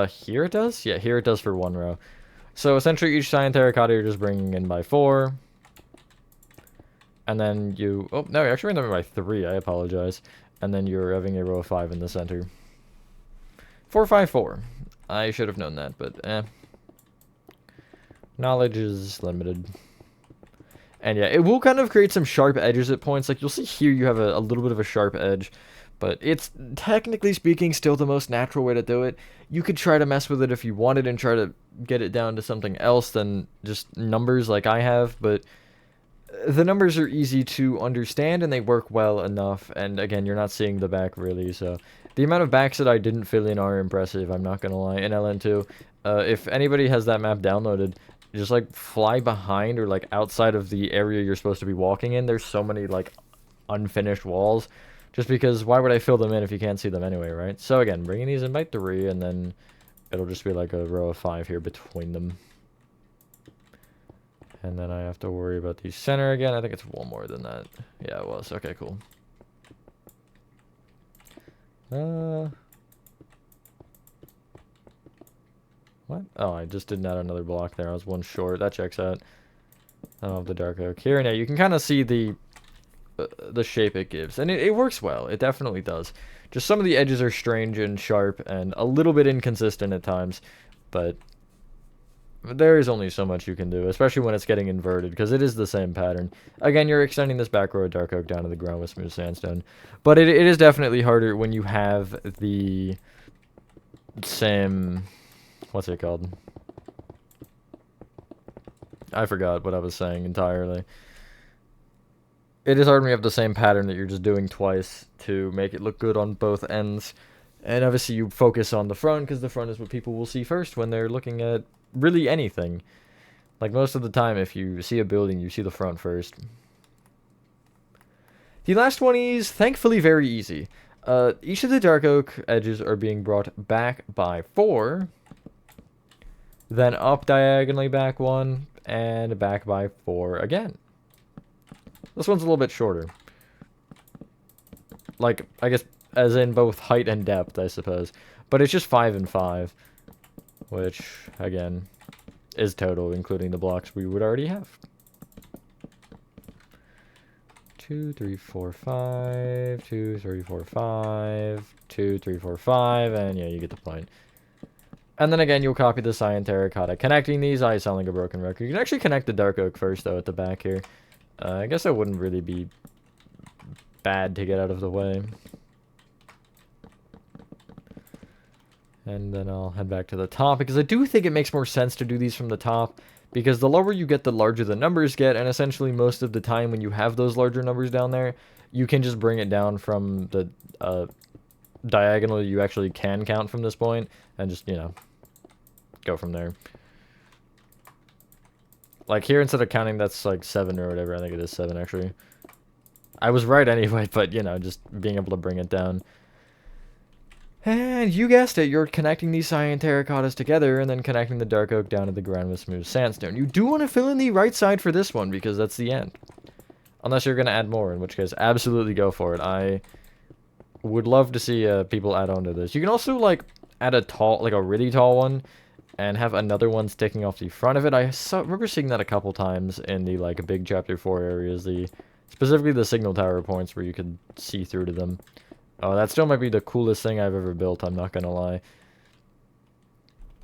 Here it does? Yeah, here it does for one row. So essentially each cyan terracotta you're just bringing in by 4. And then you... Oh, no, you're actually bringing them in by 3. I apologize. And then you're having a row of 5 in the center. 4, 5, 4. I should have known that, but knowledge is limited. And yeah, it will kind of create some sharp edges at points. Like, you'll see here you have a little bit of a sharp edge. But it's, technically speaking, still the most natural way to do it. You could try to mess with it if you wanted and try to get it down to something else than just numbers like I have. But the numbers are easy to understand and they work well enough. And again, you're not seeing the back really. So the amount of backs that I didn't fill in are impressive, I'm not going to lie, in LN2. If anybody has that map downloaded, just like fly behind or like outside of the area you're supposed to be walking in. There's so many like unfinished walls. Just because, why would I fill them in if you can't see them anyway, right? So again, bringing these in by 3, and then it'll just be like a row of 5 here between them. And then I have to worry about the center again. I think it's one more than that. Yeah, it was. Okay, cool. What? Oh, I just didn't add another block there. I was one short. That checks out. I don't have the dark oak here. Now, you can kind of see the shape it gives, and it works well. It definitely does. Just some of the edges are strange and sharp and a little bit inconsistent at times, but there is only so much you can do, especially when it's getting inverted, because it is the same pattern. Again, you're extending this back row of dark oak down to the ground with smooth sandstone, but it is definitely harder when you have the same, what's it called? I forgot what I was saying entirely. It is hard when you have the same pattern that you're just doing twice to make it look good on both ends. And obviously you focus on the front because the front is what people will see first when they're looking at really anything. Like most of the time if you see a building, you see the front first. The last one is thankfully very easy. Each of the dark oak edges are being brought back by 4. Then up diagonally back 1 and back by 4 again. This one's a little bit shorter. Like, I guess, as in both height and depth, I suppose. But it's just 5 and 5. Which, again, is total, including the blocks we would already have. 2, 3, 4, 5. 2, 3, 4, 5. 2, 3, 4, 5. And yeah, you get the point. And then again, you'll copy the cyan terracotta. Connecting these, I sound like a broken record. You can actually connect the dark oak first, though, at the back here. I guess that wouldn't really be bad to get out of the way. And then I'll head back to the top, because I do think it makes more sense to do these from the top, because the lower you get, the larger the numbers get, and essentially most of the time when you have those larger numbers down there, you can just bring it down from the diagonal you actually can count from this point, and just, you know, go from there. Like here, instead of counting, that's like 7 or whatever. I think it is 7, actually. I was right anyway, but, you know, just being able to bring it down. And you guessed it, you're connecting these cyan terracottas together and then connecting the dark oak down to the ground with smooth sandstone. You do want to fill in the right side for this one, because that's the end. Unless you're going to add more, in which case, absolutely go for it. I would love to see people add on to this. You can also, like, add a tall, like a really tall one, and have another one sticking off the front of it. I remember seeing that a couple times in the, like, big Chapter 4 areas, specifically the signal tower points where you could see through to them. Oh, that still might be the coolest thing I've ever built, I'm not gonna lie.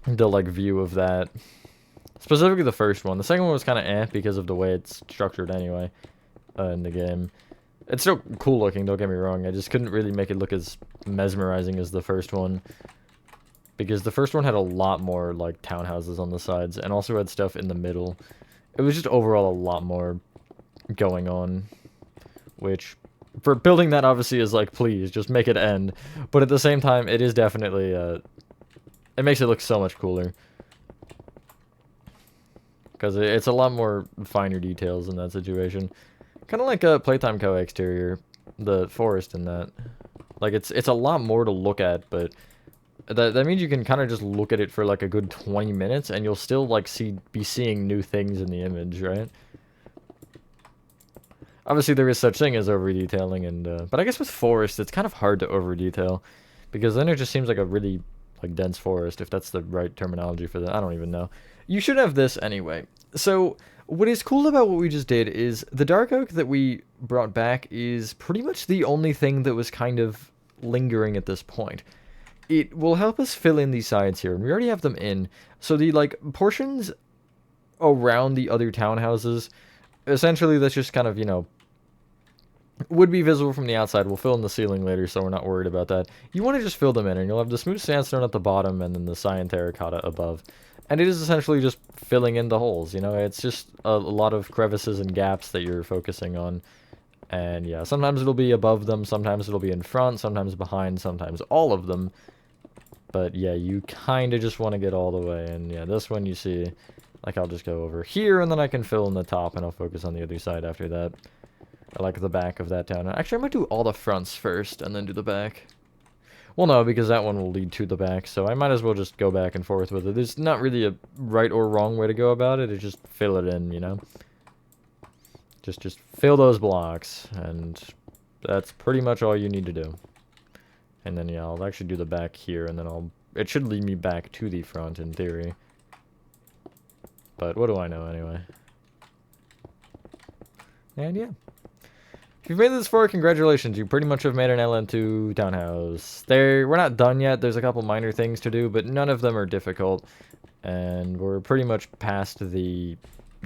The, like, view of that. Specifically the first one. The second one was kind of eh, because of the way it's structured anyway, in the game. It's still cool looking, don't get me wrong. I just couldn't really make it look as mesmerizing as the first one. Because the first one had a lot more, like, townhouses on the sides, and also had stuff in the middle. It was just overall a lot more going on. Which, for building that, obviously, is like, please, just make it end. But at the same time, it is definitely, it makes it look so much cooler. because it's a lot more finer details in that situation. Kind of like a Playtime Co. exterior, the forest in that. Like, it's a lot more to look at, but that means you can kind of just look at it for like a good 20 minutes, and you'll still like be seeing new things in the image, right? Obviously, there is such thing as over detailing, and but I guess with forest, it's kind of hard to over detail, because then it just seems like a really like dense forest, if that's the right terminology for that. I don't even know. You should have this anyway. So what is cool about what we just did is the dark oak that we brought back is pretty much the only thing that was kind of lingering at this point. It will help us fill in these sides here, and we already have them in. So the like portions around the other townhouses, essentially that's just kind of, you know, would be visible from the outside. We'll fill in the ceiling later, so we're not worried about that. You want to just fill them in, and you'll have the smooth sandstone at the bottom and then the cyan terracotta above. And it is essentially just filling in the holes, you know? It's just a lot of crevices and gaps that you're focusing on. And yeah, sometimes it'll be above them, sometimes it'll be in front, sometimes behind, sometimes all of them. But yeah, you kind of just want to get all the way. And yeah, this one you see, like I'll just go over here, and then I can fill in the top, and I'll focus on the other side after that. I like the back of that town. Actually, I might do all the fronts first, and then do the back. Well, no, because that one will lead to the back, so I might as well just go back and forth with it. There's not really a right or wrong way to go about it. It's just fill it in, you know? Just fill those blocks, and that's pretty much all you need to do. And then, yeah, I'll actually do the back here, and then it should lead me back to the front, in theory. But what do I know, anyway? And, yeah. If you've made this far, congratulations. You pretty much have made an LN2 townhouse. We're not done yet. There's a couple minor things to do, but none of them are difficult. And we're pretty much past the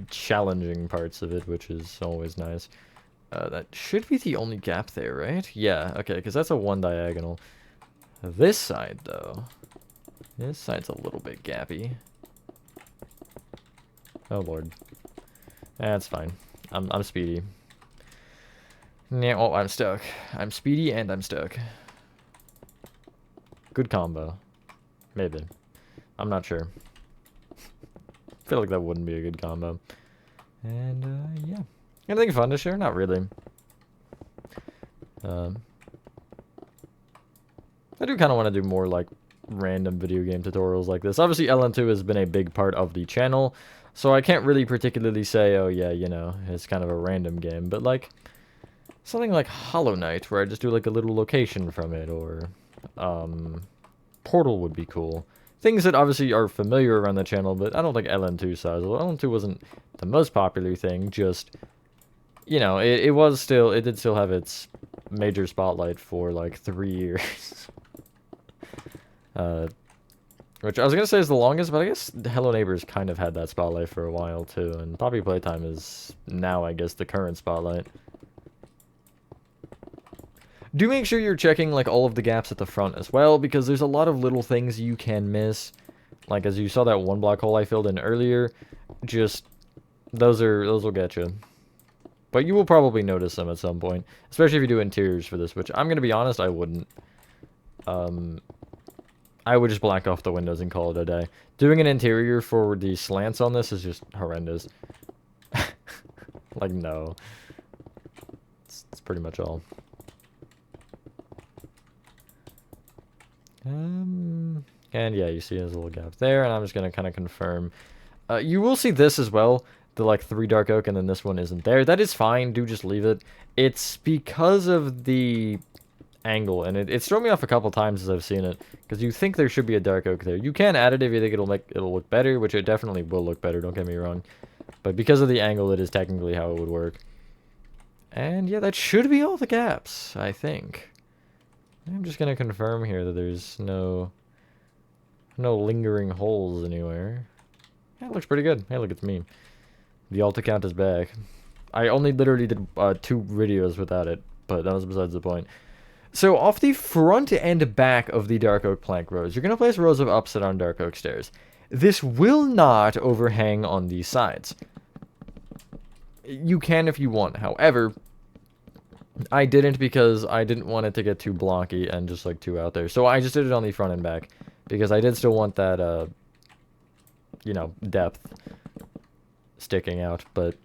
challenging parts of it, which is always nice. That should be the only gap there, right? Yeah, okay, because that's a one diagonal. This side, though. This side's a little bit gappy. Oh, Lord. That's fine. I'm speedy. Yeah, oh, I'm stuck. I'm speedy and I'm stuck. Good combo. Maybe. I'm not sure. I feel like that wouldn't be a good combo. And, yeah. Anything fun to share? Not really. I do kind of want to do more, like, random video game tutorials like this. Obviously, LN2 has been a big part of the channel, so I can't really particularly say, oh, yeah, you know, it's kind of a random game. But, like, something like Hollow Knight, where I just do, like, a little location from it, or, Portal would be cool. Things that obviously are familiar around the channel, but I don't think LN2 size. LN2 wasn't the most popular thing, just, you know, it did still have its major spotlight for, like, 3 years. Which I was gonna say is the longest, but I guess Hello Neighbors kind of had that spotlight for a while, too, and Poppy Playtime is now, I guess, the current spotlight. Do make sure you're checking, like, all of the gaps at the front as well, because there's a lot of little things you can miss. Like, as you saw that one black hole I filled in earlier, just, those will get you. But you will probably notice them at some point, especially if you do interiors for this, which I'm gonna be honest, I wouldn't. I would just black off the windows and call it a day. Doing an interior for the slants on this is just horrendous. Like, no. It's pretty much all. And yeah, you see there's a little gap there, and I'm just gonna kind of confirm. You will see this as well, the like 3 dark oak, and then this one isn't there. That is fine, do just leave it. It's because of the angle, and it's thrown me off a couple times as I've seen it, because you think there should be a dark oak there. You can add it if you think it'll look better, which it definitely will look better, don't get me wrong. But because of the angle, it is technically how it would work. And yeah, that should be all the gaps, I think. I'm just gonna confirm here that there's no lingering holes anywhere. Yeah, it looks pretty good. Hey, look, it's me. The alt account is back. I only literally did 2 videos without it, but that was besides the point. So off the front and back of the dark oak plank rows, you're gonna place rows of upset on dark oak stairs. This will not overhang on these sides. You can if you want, however, I didn't because I didn't want it to get too blocky and just like too out there. So I just did it on the front and back because I did still want that, you know, depth. sticking out, but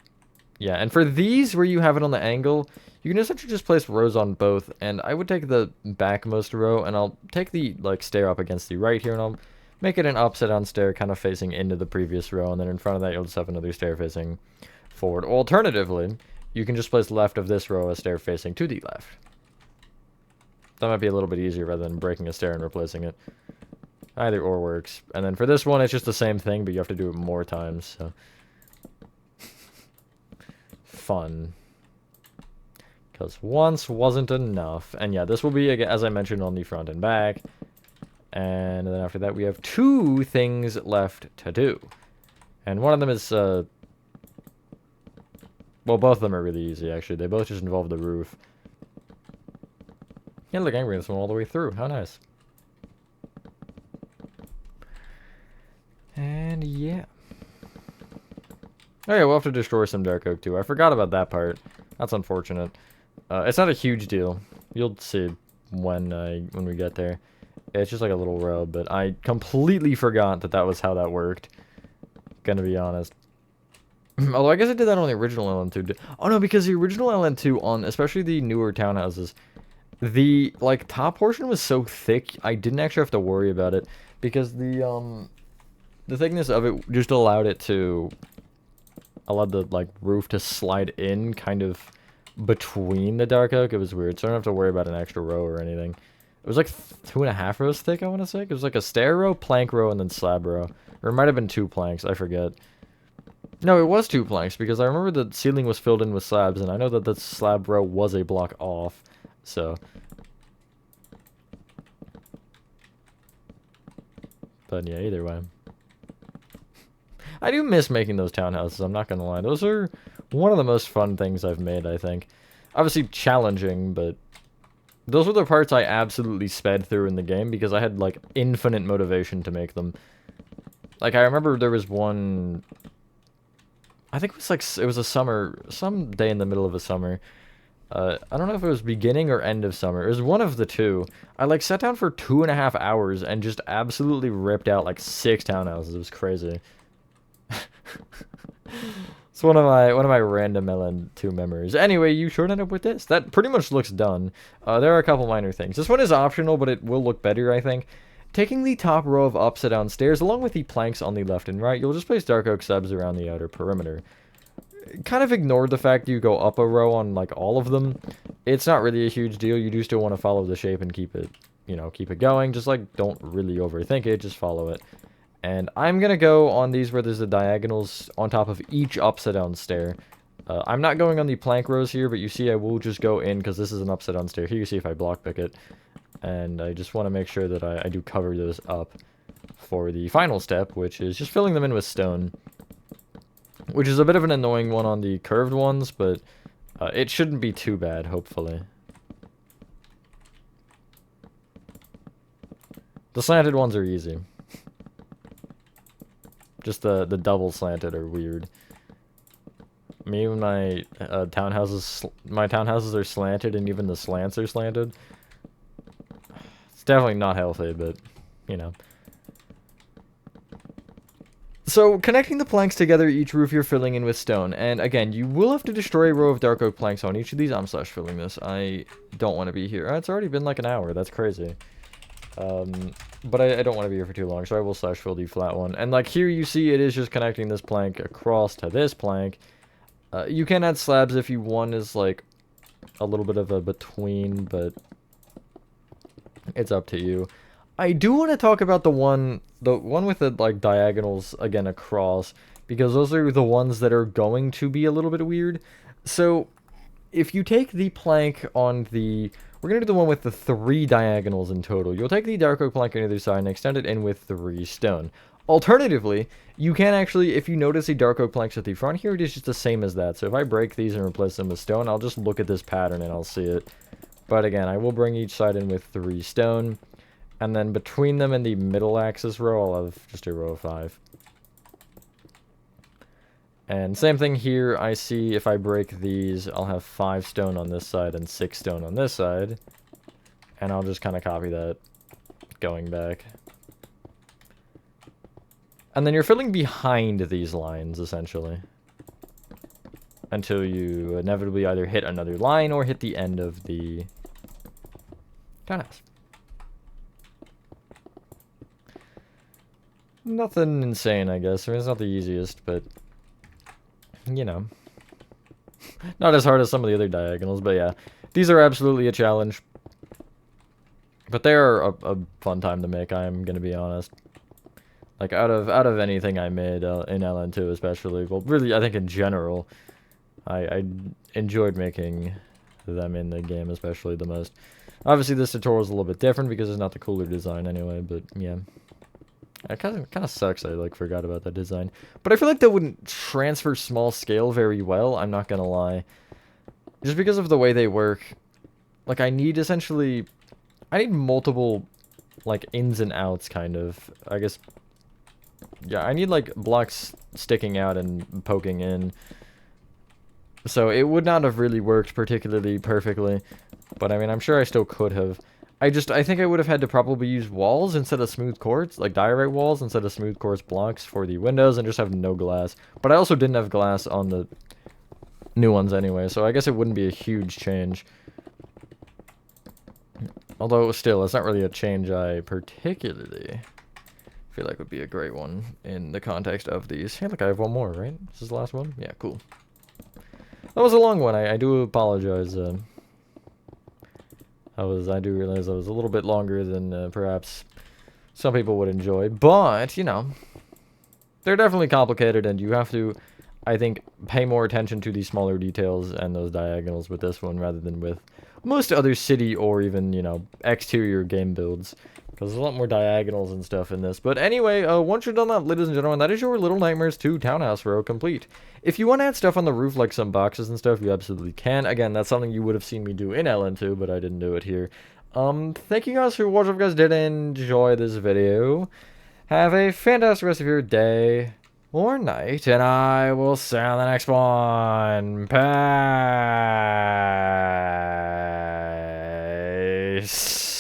yeah. And for these, where you have it on the angle, you can essentially just place rows on both, and I would take the backmost row, and I'll take the, like, stair up against the right here, and I'll make it an upside-down stair kind of facing into the previous row, and then in front of that, you'll just have another stair facing forward. Alternatively, you can just place left of this row a stair facing to the left. That might be a little bit easier rather than breaking a stair and replacing it. Either or works. And then for this one, it's just the same thing, but you have to do it more times, so... Fun. Because once wasn't enough. And yeah, this will be, as I mentioned, on the front and back. And then after that, we have 2 things left to do. And one of them is, well, both of them are really easy, actually. They both just involve the roof. Yeah, look, I'm bringing this one all the way through. How nice. And yeah. Oh yeah, we'll have to destroy some dark oak too. I forgot about that part. That's unfortunate. It's not a huge deal. You'll see when we get there. It's just like a little row, but I completely forgot that that was how that worked. Gonna be honest. Although I guess I did that on the original LN2. Oh no, because the original LN2 on, especially the newer townhouses, the, like, top portion was so thick, I didn't actually have to worry about it. Because the thickness of it just allowed the, like, roof to slide in kind of between the dark oak. It was weird, so I don't have to worry about an extra row or anything. It was like 2.5 rows thick, I want to say. It was like a stair row, plank row, and then slab row. Or it might have been 2 planks, I forget. No, it was 2 planks, because I remember the ceiling was filled in with slabs, and I know that the slab row was a block off, so... But yeah, either way. I do miss making those townhouses, I'm not gonna lie. Those are one of the most fun things I've made, I think. Obviously challenging, but those were the parts I absolutely sped through in the game because I had, like, infinite motivation to make them. Like, I remember there was one... I think it was, like, it was a summer... some day in the middle of a summer. I don't know if it was beginning or end of summer. It was one of the two. I, like, sat down for 2.5 hours and just absolutely ripped out, like, 6 townhouses. It was crazy. It's one of my random LN2 memories. Anyway, you sure end up with this. That pretty much looks done. There are a couple minor things. This one is optional, but it will look better, I think. Taking the top row of upside-down stairs, along with the planks on the left and right, you'll just place dark oak subs around the outer perimeter. Kind of ignored the fact you go up a row on, like, all of them. It's not really a huge deal. You do still want to follow the shape and keep it, you know, keep it going. Just, like, don't really overthink it. Just follow it. And I'm going to go on these where there's the diagonals on top of each upside-down stair. I'm not going on the plank rows here, but you see I will just go in because this is an upside-down stair. Here you see if I block pick it. And I just want to make sure that I do cover those up for the final step, which is just filling them in with stone. Which is a bit of an annoying one on the curved ones, but it shouldn't be too bad, hopefully. The slanted ones are easy. Just the double slanted are weird. Me and my townhouses are slanted, and even the slants are slanted. It's definitely not healthy, but, you know. So, connecting the planks together, each roof you're filling in with stone. And again, you will have to destroy a row of dark oak planks on each of these. I'm slash filling this. I don't want to be here. It's already been like an hour. That's crazy. But I don't want to be here for too long, so I will slash fill the flat one. And like here you see it is just connecting this plank across to this plank. You can add slabs if you want is like a little bit of a between, but it's up to you. I do want to talk about the one with the like diagonals again across, because those are the ones that are going to be a little bit weird. So if you take the plank on the... We're going to do the one with the 3 diagonals in total. You'll take the dark oak plank on either side and extend it in with 3 stone. Alternatively, you can actually, if you notice the dark oak planks at the front here, it is just the same as that. So if I break these and replace them with stone, I'll just look at this pattern and I'll see it. But again, I will bring each side in with 3 stone. And then between them in the middle axis row, I'll have just a row of 5. And same thing here, I see if I break these, I'll have 5 stone on this side and 6 stone on this side. And I'll just kind of copy that going back. And then you're filling behind these lines, essentially. until you inevitably either hit another line or hit the end of the townhouse. Nothing insane, I guess. I mean, it's not the easiest, but, you know. Not as hard as some of the other diagonals, but yeah. These are absolutely a challenge. But they are a fun time to make, I'm gonna be honest. Like, out of anything I made in LN2 especially, well, really, I think in general, I enjoyed making them in the game especially the most. Obviously, this tutorial is a little bit different because it's not the cooler design anyway, but yeah. It kind of sucks I, like, forgot about that design. But I feel like that wouldn't transfer small scale very well, I'm not gonna lie. Just because of the way they work. Like, I need multiple, like, ins and outs, kind of. I guess, yeah, I need, like, blocks sticking out and poking in. So it would not have really worked particularly perfectly. But, I mean, I'm sure I still could have. I think I would have had to probably use walls instead of smooth quartz, like diorite walls instead of smooth quartz blocks for the windows, and just have no glass. But I also didn't have glass on the new ones anyway, so I guess it wouldn't be a huge change. Although, still, it's not really a change I particularly feel like would be a great one in the context of these. Hey, look, I have one more, right? This is the last one? Yeah, cool. That was a long one. I do apologize. I do realize I was a little bit longer than perhaps some people would enjoy, but, you know, they're definitely complicated, and you have to, I think, pay more attention to the smaller details and those diagonals with this one rather than with most other city or even, you know, exterior game builds, because there's a lot more diagonals and stuff in this. But anyway, once you're done that, ladies and gentlemen, that is your Little Nightmares 2 Townhouse row complete. If you want to add stuff on the roof, like some boxes and stuff, you absolutely can. Again, that's something you would have seen me do in LN2, but I didn't do it here. Thank you guys for watching. If you guys did enjoy this video, have a fantastic rest of your day or night, and I will see you on the next one. Peace.